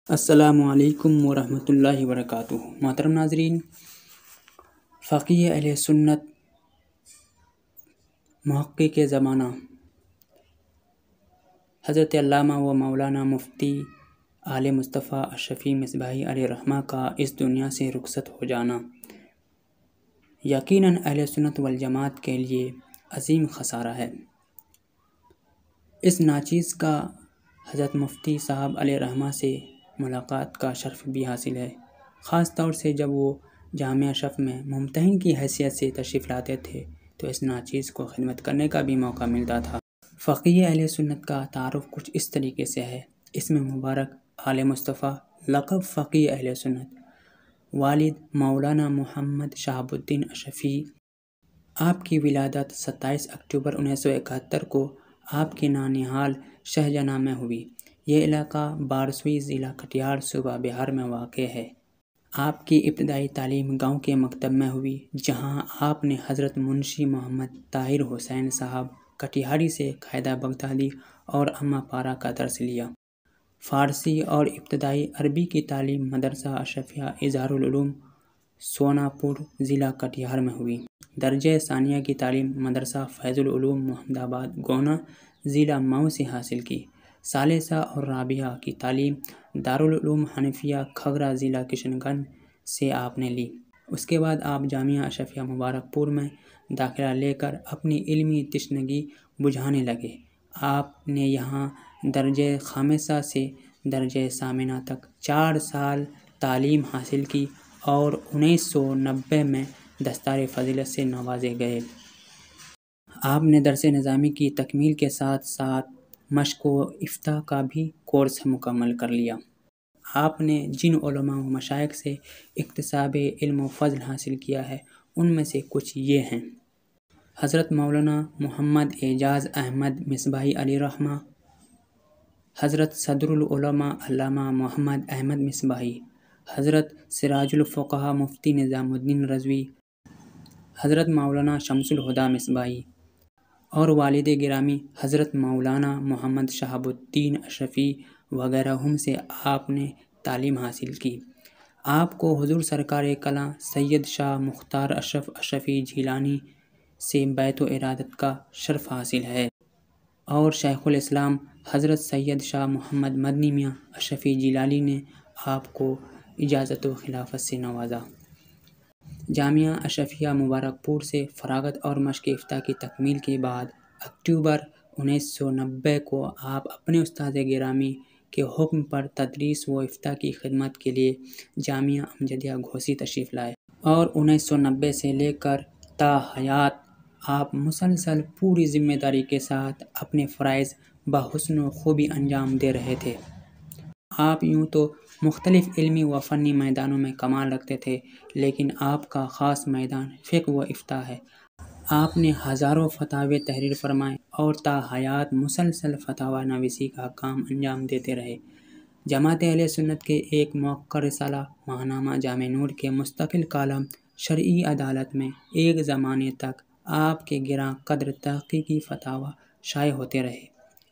السلام علیکم ورحمۃ اللہ وبرکاتہ۔ محترم ناظرین، فقیہ اہل سنت محقق زمانہ حضرت علامہ و مولانا مفتی آل مصطفیٰ اشرفی مصباحی علیہ رحمہ کا اس دنیا سے رخصت ہو جانا یقیناً اہل سنت والجماعت کے لیے عظیم خسارہ ہے۔ اس ناچیز کا حضرت مفتی صاحب علیہ رحمہ سے ملاقات کا شرف بھی حاصل ہے، خاص طور سے جب وہ جامعہ اشرف میں ممتحن کی حیثیت سے تشریف لاتے تھے تو اس ناچیز کو خدمت کرنے کا بھی موقع ملتا تھا۔ فقیہ اہل سنت کا تعارف کچھ اس طریقے سے ہے۔ اسم مبارک آل مصطفیٰ، لقب فقیہ اہل سنت، والد مولانا محمد شہاب الدین اشرفی۔ آپ کی ولادت 27 اکتوبر 1971 کو آپ کے نانہال شہجہاں میں ہوئی۔ یہ علاقہ بارسوئی، ضلع کٹیہار، صوبہ بہار میں واقع ہے۔ آپ کی ابتدائی تعلیم گاؤں کے مکتب میں ہوئی، جہاں آپ نے حضرت منشی محمد طاہر حسین صاحب کٹیہاری سے قاعدہ بغدادی اور امہ پارہ کا درس لیا۔ فارسی اور ابتدائی عربی کی تعلیم مدرسہ اشرفیہ اظہار العلوم، سوناپور، ضلع کٹیہار میں ہوئی۔ درجہ ثانیہ کی تعلیم مدرسہ فیض العلوم محمد آباد، گونا، ضلع مئو سے حاصل کی۔ ثالثہ اور رابعہ کی تعلیم دارالعلوم حنفیہ، کھگرا، ضلع کشن گنج سے آپ نے لی۔ اس کے بعد آپ جامعہ اشرفیہ مبارک پور میں داخلہ لے کر اپنی علمی تشنگی بجھانے لگے۔ آپ نے یہاں درجہ خامسہ سے درجہ ثامنہ تک 4 سال تعلیم حاصل کی اور 1990 میں دستار فضیلت سے نوازے گئے۔ آپ نے درس نظامی کی تکمیل کے ساتھ ساتھ مشق و افتاء کا بھی کورس مکمل کر لیا۔ آپ نے جن علماء و مشائخ سے اکتساب علم و فضل حاصل کیا ہے ان میں سے کچھ یہ ہیں: حضرت مولانا محمد اعجاز احمد مصباحی علیہ رحمہ، حضرت صدر العلماء علامہ محمد احمد مصباحی، حضرت سراج الفقہاء مفتی نظام الدین رضوی، حضرت مولانا شمس الہدیٰ مصباحی اور والد گرامی حضرت مولانا محمد شہاب الدین اشرفی وغیرہم سے آپ نے تعلیم حاصل کی۔ آپ کو حضور سرکار کلاں سید شاہ مختار اشرف اشرفی جیلانی سے بیعت و ارادت کا شرف حاصل ہے اور شیخ الاسلام حضرت سید شاہ محمد مدنی میاں اشرفی جیلانی نے آپ کو اجازت و خلافت سے نوازا۔ جامعہ اشرفیہ مبارک پور سے فراغت اور مشق افتاء کی تکمیل کے بعد اکتوبر 1990 کو آپ اپنے استاد گرامی کے حکم پر تدریس و افتاء کی خدمت کے لیے جامعہ امجدیہ گھوسی تشریف لائے اور 1990 سے لے کر تا حیات آپ مسلسل پوری ذمہ داری کے ساتھ اپنے فرائض بحسن و خوبی انجام دے رہے تھے۔ آپ یوں تو مختلف علمی و فنی میدانوں میں کمال رکھتے تھے، لیکن آپ کا خاص میدان فقہ و افتاء ہے۔ آپ نے ہزاروں فتاوی تحریر فرمائے اور تا حیات مسلسل فتاوی نویسی کا کام انجام دیتے رہے۔ جماعت اہل سنت کے ایک موقر رسالہ ماہنامہ جامع نور کے مستقل کالم شرعی عدالت میں ایک زمانے تک آپ کے گراں قدر تحقیقی فتاوی شائع ہوتے رہے۔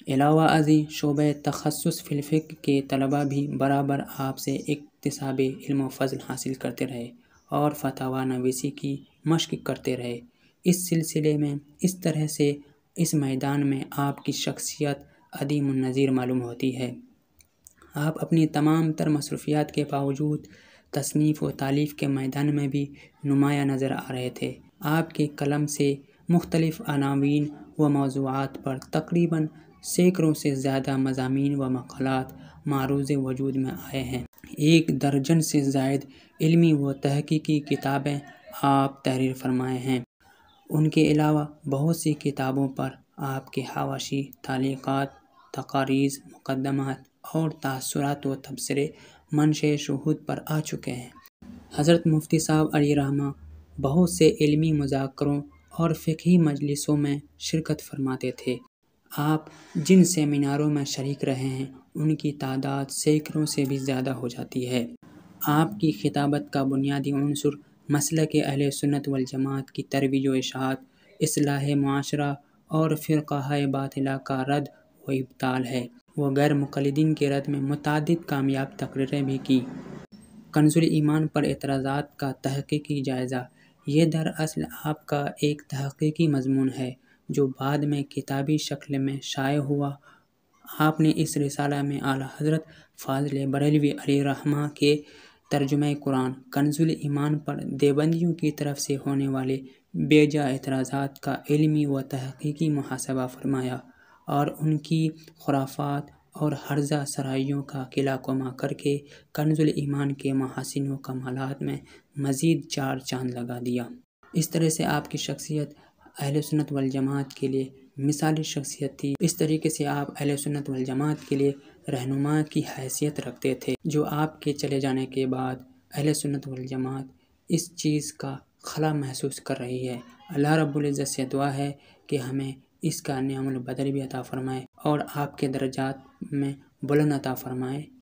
علاوہ ازیں شعبہ تخصص فی الفقہ کے طلباء بھی برابر آپ سے اکتساب علم و فضل حاصل کرتے رہے اور فتاوی نویسی کی مشق کرتے رہے۔ اس سلسلے میں اس طرح سے اس میدان میں آپ کی شخصیت عدیم النظیر معلوم ہوتی ہے۔ آپ اپنی تمام تر مصروفیات کے باوجود تصنیف و تالیف کے میدان میں بھی نمایاں نظر آ رہے تھے۔ آپ کے قلم سے مختلف عناوین و موضوعات پر تقریباً سینکڑوں سے زیادہ مضامین و مقالات معروض وجود میں آئے ہیں۔ 1 درجن سے زائد علمی و تحقیقی کتابیں آپ تحریر فرمائے ہیں۔ ان کے علاوہ بہت سی کتابوں پر آپ کے حواشی، تعلیقات، تقاریض، مقدمات اور تاثرات و تبصرے منشر شہود پر آ چکے ہیں۔ حضرت مفتی صاحب علیہ رحمہ بہت سے علمی مذاکروں اور فقہی مجلسوں میں شرکت فرماتے تھے۔ آپ جن سیمیناروں میں شریک رہے ہیں ان کی تعداد سینکڑوں سے بھی زیادہ ہو جاتی ہے۔ آپ کی خطابت کا بنیادی عنصر مسلک اہل سنت والجماعت کی ترویج و اشاعت، اصلاح معاشرہ اور فرقہ باطلہ کا رد و ابطال ہے۔ و غیر مقلدین کے رد میں متعدد کامیاب تقریریں بھی کی۔ کنز ایمان پر اعتراضات کا تحقیقی جائزہ۔ یہ دراصل آپ کا ایک تحقیقی مضمون ہے جو بعد میں کتابی شکل میں شائع ہوا۔ آپ نے اس رسالہ میں اعلیٰ حضرت فاضل بریلوی علیہ الرحمہ کے ترجمہ قرآن کنز ایمان پر دیوبندیوں کی طرف سے ہونے والے بے جا اعتراضات کا علمی و تحقیقی محاسبہ فرمایا اور ان کی خرافات اور ہرزہ سرائیوں کا قلعہ کما کر کے کنز ایمان کے محاسن و کمالات میں مزید 4 چاند لگا دیا۔ اس طرح سے آپ کی شخصیت اہل سنت والجماعت کے لیے مثالی شخصیت تھی۔ اس طریقے سے آپ اہل سنت والجماعت کے لیے رہنما کی حیثیت رکھتے تھے، جو آپ کے چلے جانے کے بعد اہل سنت والجماعت اس چیز کا خلا محسوس کر رہی ہے۔ اللہ رب العزت سے دعا ہے کہ ہمیں اس کا نعم البدل بھی عطا فرمائے اور آپ کے درجات میں بلند عطا فرمائے۔